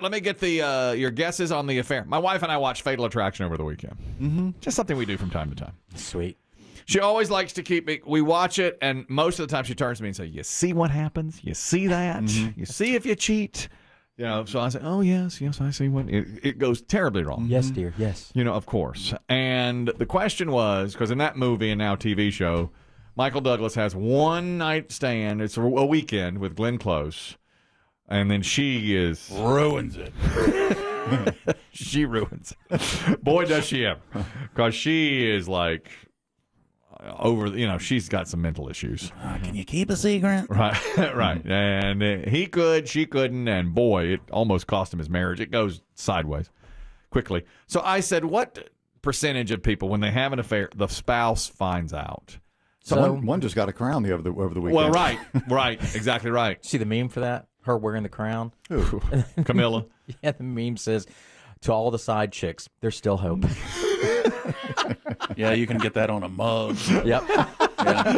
Let me get the your guesses on the affair. My wife and I watched Fatal Attraction over the weekend. Mm-hmm. Just something we do from time to time. Sweet. She always likes to keep me. We watch it, and most of the time she turns to me and says, "You see what happens? You see that? You see if you cheat." You know. So I say, "Oh yes, I see what it goes terribly wrong." Yes, dear. Yes. You know, of course. And the question was, because in that movie and now TV show, Michael Douglas has one night stand. It's a weekend with Glenn Close, and then she ruins it. She ruins it. Boy, does she ever. Because she is like she's got some mental issues. Can you keep a secret? Right, right. And he could, she couldn't, and boy, it almost cost him his marriage. It goes sideways quickly. So I said, what percentage of people, when they have an affair, the spouse finds out? So one just got a crown over the weekend. Well, right, exactly right. See the meme for that? Her wearing the crown? Ooh. Camilla. Yeah, the meme says, to all the side chicks, there's still hope. Yeah, you can get that on a mug. Yep. Yeah,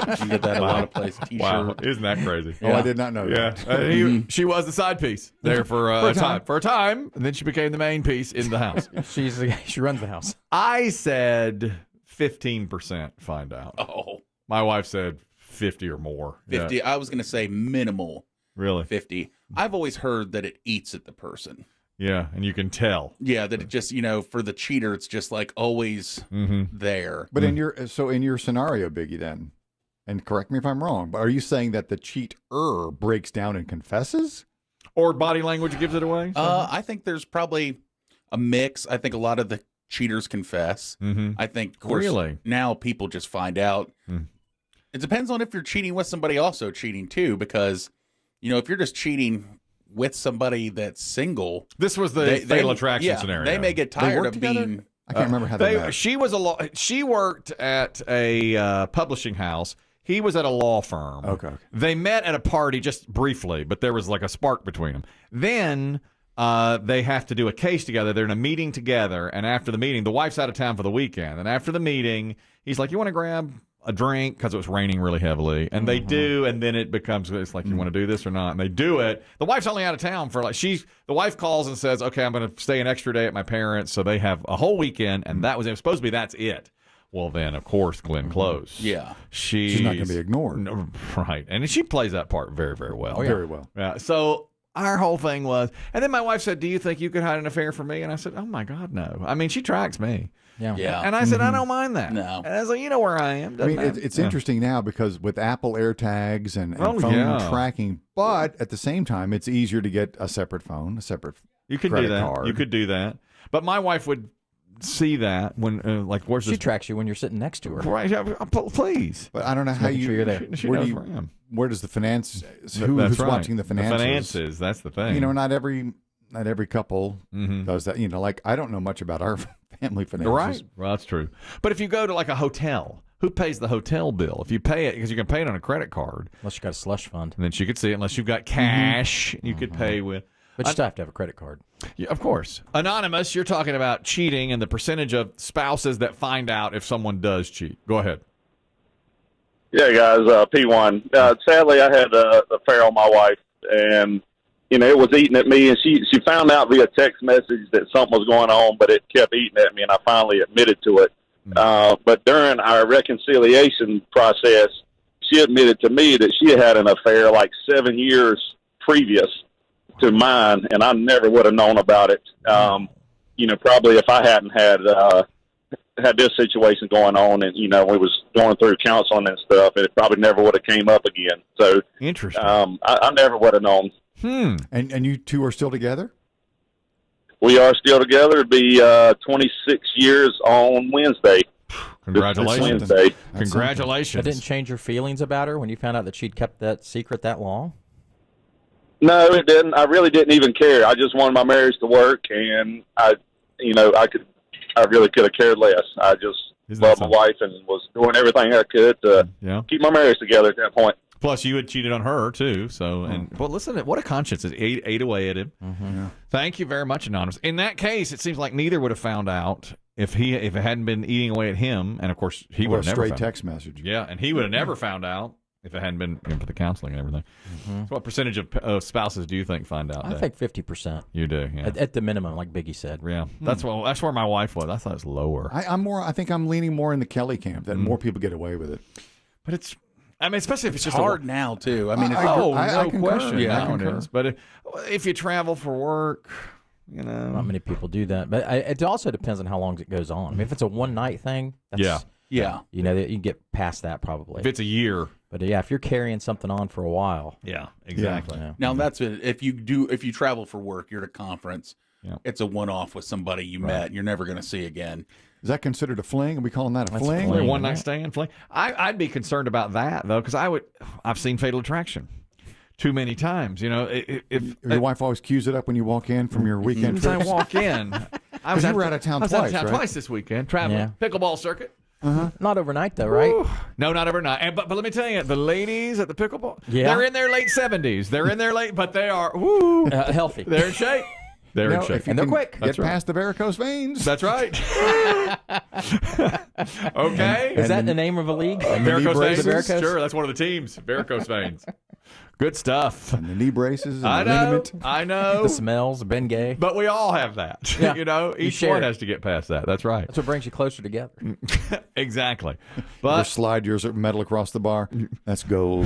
you can get that a lot of places. T-shirt. Wow, isn't that crazy? Oh, I did not know that. Yeah, she was the side piece there for a time, and then she became the main piece in the house. She runs the house. I said 15% find out. Oh. My wife said 50 or more. 50. Yeah. I was going to say minimal. Really? 50. I've always heard that it eats at the person. Yeah, and you can tell. Yeah, that it just, for the cheater, it's just like always there. But in your scenario, Biggie, then, and correct me if I'm wrong, but are you saying that the cheater breaks down and confesses? Or body language gives it away? I think there's probably a mix. I think a lot of the cheaters confess. I think, of course, now people just find out. It depends on if you're cheating with somebody also cheating too, because, if you're just cheating with somebody that's single. This was the Fatal Attraction scenario. They may get tired of being. I can't remember how they met. She worked at a publishing house. He was at a law firm. Okay. They met at a party just briefly, but there was like a spark between them. Then they have to do a case together. They're in a meeting together, and after the meeting, the wife's out of town for the weekend. And after the meeting, he's like, "You want to grab a drink?" Because it was raining really heavily, and they do, and then it's like, "You want to do this or not?" And they do it. The wife's only out of town for the wife calls and says, "Okay, I'm going to stay an extra day at my parents," so they have a whole weekend, and it was supposed to be that's it. Well, then of course Glenn Close. Yeah, she's not going to be ignored, right? And she plays that part very, very well. Oh, yeah. Very well. Yeah. So our whole thing was, and then my wife said, "Do you think you could hide an affair from me?" And I said, "Oh my God, no. I mean, she tracks me." Yeah. And I said, "I don't mind that." No. And I was like, "You know where I am." It's interesting now because with Apple AirTags and phone tracking, but at the same time, it's easier to get a separate phone, a separate credit card. You could do that. But my wife would see that when, where's she tracks you when you're sitting next to her. Right. Please. But I don't know how you're there. Where does the finance, who's watching the finances? The finances, that's the thing. Not every couple does that. I don't know much about our family finances. Right. Well, that's true. But if you go to a hotel, who pays the hotel bill? If you pay it, because you can pay it on a credit card. Unless you got a slush fund. And then she could see it. Unless you've got cash, you could pay with. But you still have to have a credit card. Yeah, of course. Anonymous, you're talking about cheating and the percentage of spouses that find out if someone does cheat. Go ahead. Yeah, guys, P1. Sadly, I had an affair on my wife, and it was eating at me, and she found out via text message that something was going on, but it kept eating at me, and I finally admitted to it. But during our reconciliation process, she admitted to me that she had an affair 7 years previous to mine, and I never would have known about it. Probably if I hadn't had this situation going on, and we was going through counseling and stuff, it probably never would have came up again. So interesting. I never would have known. And you two are still together? We are still together. It'll be 26 years on Wednesday. Congratulations. Wednesday. Congratulations. That didn't change your feelings about her when you found out that she'd kept that secret that long? No, it didn't. I really didn't even care. I just wanted my marriage to work, and I really could have cared less. I just loved my wife and was doing everything I could to keep my marriage together at that point. Plus, you had cheated on her too. So, listen, what a conscience! It ate away at him. Yeah. Thank you very much, Anonymous. In that case, it seems like neither would have found out if it hadn't been eating away at him, and of course he would have never straight found text message. Yeah, and he would have never found out if it hadn't been for the counseling and everything. So what percentage of spouses do you think find out? I think 50%. You do, yeah. At the minimum, like Biggie said. Yeah, that's where my wife was. I thought it was lower. I think I'm leaning more in the Kelly camp that more people get away with it. But it's, I mean, especially if it's just hard now too. I mean, I no concur. question. Yeah. Now it is. But if you travel for work, you know, Not many people do that. But it also depends on how long it goes on. I mean, if it's a one-night thing, that's, yeah, you know, you can get past that probably. if it's a year. But yeah, if you're carrying something on for a while. Yeah, exactly. Yeah. Now that's it. If you travel for work, you're at a conference. Yeah. It's a one-off with somebody you met. And you're never going to see again. Is that considered a fling? Are we calling that a That's fling? fling. One night stand, fling. I'd be concerned about that though, because I've seen Fatal Attraction too many times. You know, if Your wife always cues it up when you walk in from your weekend as soon as trip. I walk in, You were out of town twice, right? twice this weekend, traveling pickleball circuit. Not overnight though, right? Ooh. No, not overnight. But let me tell you, the ladies at the pickleball, they're in their late 70s. They're in their late, but they are Healthy. They're in shape. They're in shape. If you And they're can quick. Get past the varicose veins. That's right. Okay. Is that the name of a league? Varicose veins? Varicose? Sure, that's one of the teams. Varicose veins. Good stuff. And the knee braces and I the know. liniment. I know. The smells, Ben Gay. But we all have that. Yeah. You know, each share one it. has to get past that. That's right. That's what brings you closer together. Exactly. Or But slide yours metal across the bar. That's gold.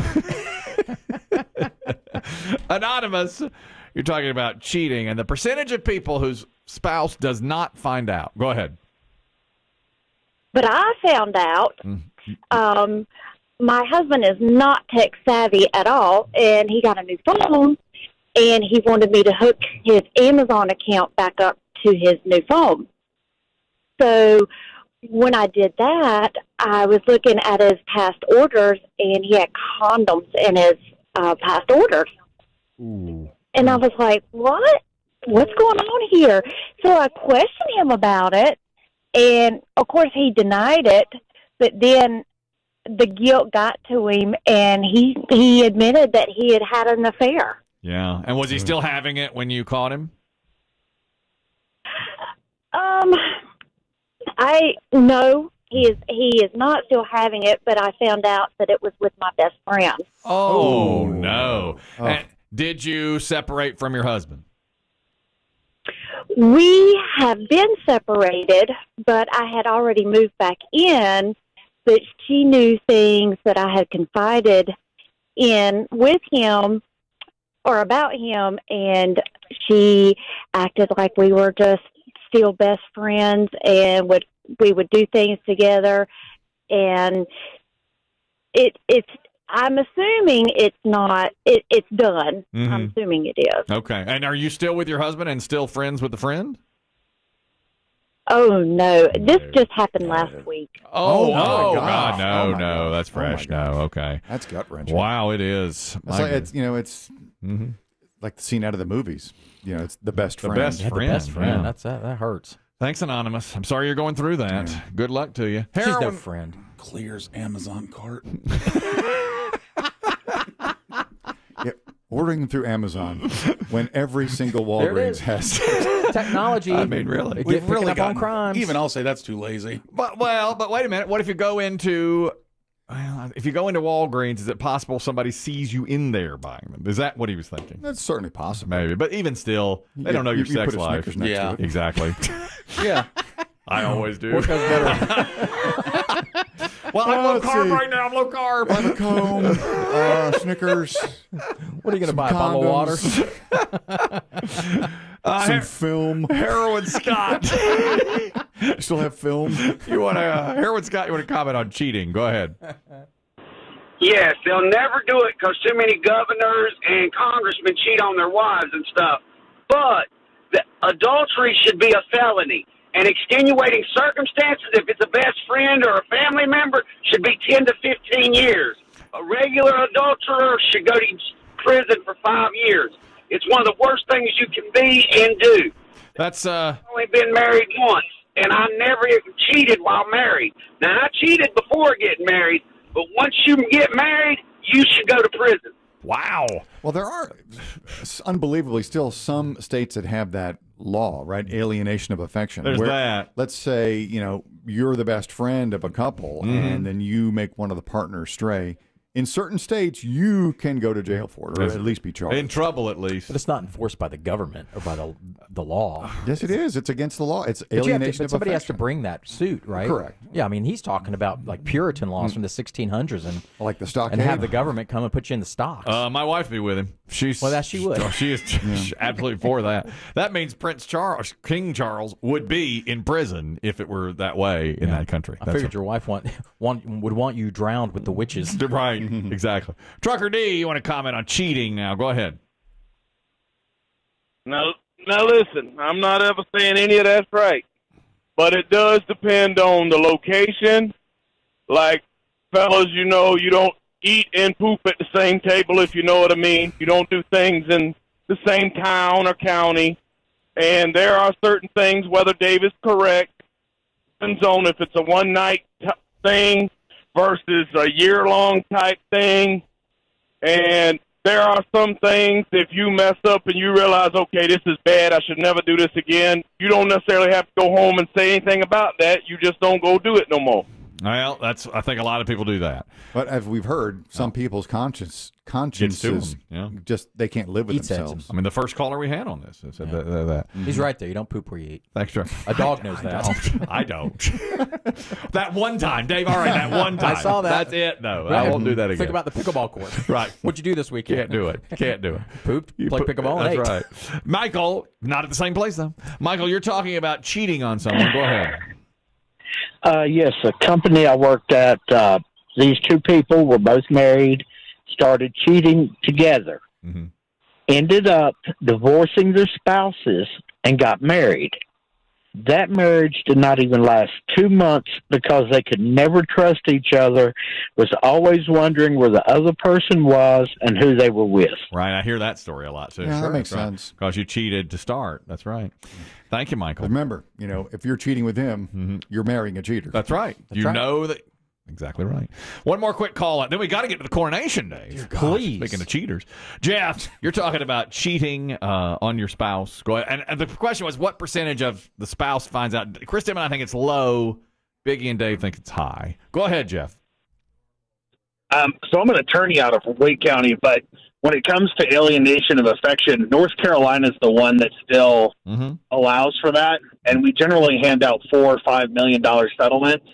Anonymous, you're talking about cheating and the percentage of people whose spouse does not find out. Go ahead. But I found out my husband is not tech savvy at all, and he got a new phone, and he wanted me to hook his Amazon account back up to his new phone. So when I did that, I was looking at his past orders, and he had condoms in his past orders. Ooh. And I was like, what? What's going on here? So I questioned him about it, and, of course, he denied it, but then the guilt got to him, and he admitted that he had had an affair. Yeah. And was he still having it when you caught him? No, he is not still having it, but I found out that it was with my best friend. Oh, no. Oh. And did you separate from your husband? We have been separated, but I had already moved back in, but she knew things that I had confided in with him or about him, and she acted like we were just still best friends, and we would do things together, and I'm assuming it's not. It's done. Mm-hmm. I'm assuming it is. Okay. And are you still with your husband and still friends with the friend? Oh no! This just happened last week. Oh, my God, gosh. no, Oh, my no, gosh. that's Oh, my fresh. No, gosh. okay. That's gut wrenching. Wow, it is. It's like, it's Mm-hmm. like the scene out of the movies. You know, it's the best The friend. best Yeah, the friend. best friend. Yeah. That hurts. Thanks, Anonymous. I'm sorry you're going through that. Yeah. Good luck to you. She's no Heroin. friend. Clears Amazon cart. Yep. Ordering them through Amazon when every single There it Walgreens is. has. Technology. I mean, really. Get We've picking really up on gotten. crimes. Even I'll say that's too lazy. But wait a minute. What if you go into Walgreens? Is it possible somebody sees you in there buying them? Is that what he was thinking? That's certainly possible. Maybe, but even still, they don't know your you sex put a life. Snickers next Yeah. to it. Exactly. Yeah. I always do. What goes better? Well, I'm low Let's carb see. right now. I'm low carb. Have a comb, Snickers, What are you going to some buy? A bottle of water? condoms, some film. Heroin Scott. You still have film? You want to Heroin Scott? You want to comment on cheating? Go ahead. Yes, they'll never do it because too many governors and congressmen cheat on their wives and stuff. But the adultery should be a felony. And extenuating circumstances, if it's a best friend or a family member, should be 10 to 15 years. A regular adulterer should go to prison for 5 years. It's one of the worst things you can be and do. That's I've only been married once, and I never cheated while married. Now, I cheated before getting married, but once you get married, you should go to prison. wow. Well, there are unbelievably still some states that have that law, right? Alienation of affection. There's where, that. Let's say, you're the best friend of a couple, and then you make one of the partners stray. in certain states, you can go to jail for it, or at least be charged. In trouble, at least. But it's not enforced by the government or by the law. Yes, it is. It's against the law. It's alienation but somebody of has to bring that suit, right? Correct. Yeah, I mean, he's talking about like Puritan laws from the 1600s and like the stockade, and have the government come and put you in the stocks. My wife be with him. That she would. She is she's absolutely for that. That means King Charles would be in prison if it were that way in that country. I figured your wife would want you drowned with the witches. Right, exactly. Trucker D, you want to comment on cheating now? Go ahead. Now listen, I'm not ever saying any of that's right, but it does depend on the location. Like, fellas, you don't eat and poop at the same table, if you know what I mean. You don't do things in the same town or county. And there are certain things, whether Dave is correct, depends on if it's a one-night thing versus a year-long type thing. And there are some things, if you mess up and you realize, okay, this is bad, I should never do this again, you don't necessarily have to go home and say anything about that. You just don't go do it no more. Well, I think a lot of people do that. But as we've heard, some people's consciences just they can't live with themselves. I mean, the first caller we had on this said that. He's right there. You don't poop where you eat. Thanks, Trevor. A dog knows that. I don't. That one time, Dave. All right, that one time. I saw that. That's it. No, I won't do that again. Think about the pickleball court. Right. What'd you do this weekend? Can't do it. Can't do it. Pooped. Play pickleball. That's right. Michael, not at the same place though. Michael, you're talking about cheating on someone. Go ahead. Yes, a company I worked at, these two people were both married, started cheating together, ended up divorcing their spouses, and got married. That marriage did not even last 2 months because they could never trust each other, was always wondering where the other person was and who they were with. Right, I hear that story a lot too. Yeah, that makes sense. Because you cheated to start. That's right. Thank you, Michael. Remember, if you're cheating with him, you're marrying a cheater. That's right. Know that. Exactly right. One more quick call. Then we got to get to the coronation, Dave. Please. Speaking of cheaters. Jeff, you're talking about cheating on your spouse. Go ahead. And the question was, what percentage of the spouse finds out? Chris, Tim, and I think it's low. Biggie and Dave think it's high. Go ahead, Jeff. So I'm an attorney out of Wake County, but when it comes to alienation of affection, North Carolina is the one that still allows for that, and we generally hand out $4 or $5 million settlements.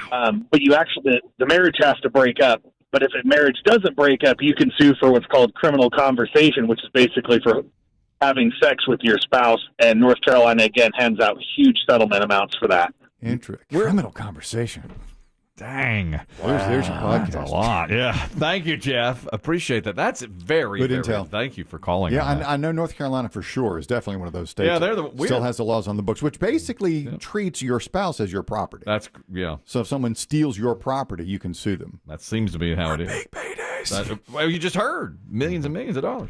But you actually, the marriage has to break up. But if a marriage doesn't break up, you can sue for what's called criminal conversation, which is basically for having sex with your spouse. And North Carolina again hands out huge settlement amounts for that. Interesting. Criminal conversation. Dang. There's your podcast. That's a lot. Yeah. Thank you, Jeff. Appreciate that. That's very good very, intel. Thank you for calling. Yeah, I know North Carolina for sure is definitely one of those states. Yeah, they're still has the laws on the books, which basically treats your spouse as your property. That's So if someone steals your property, you can sue them. That seems to be how it is. Big paydays. Well, you just heard millions and millions of dollars.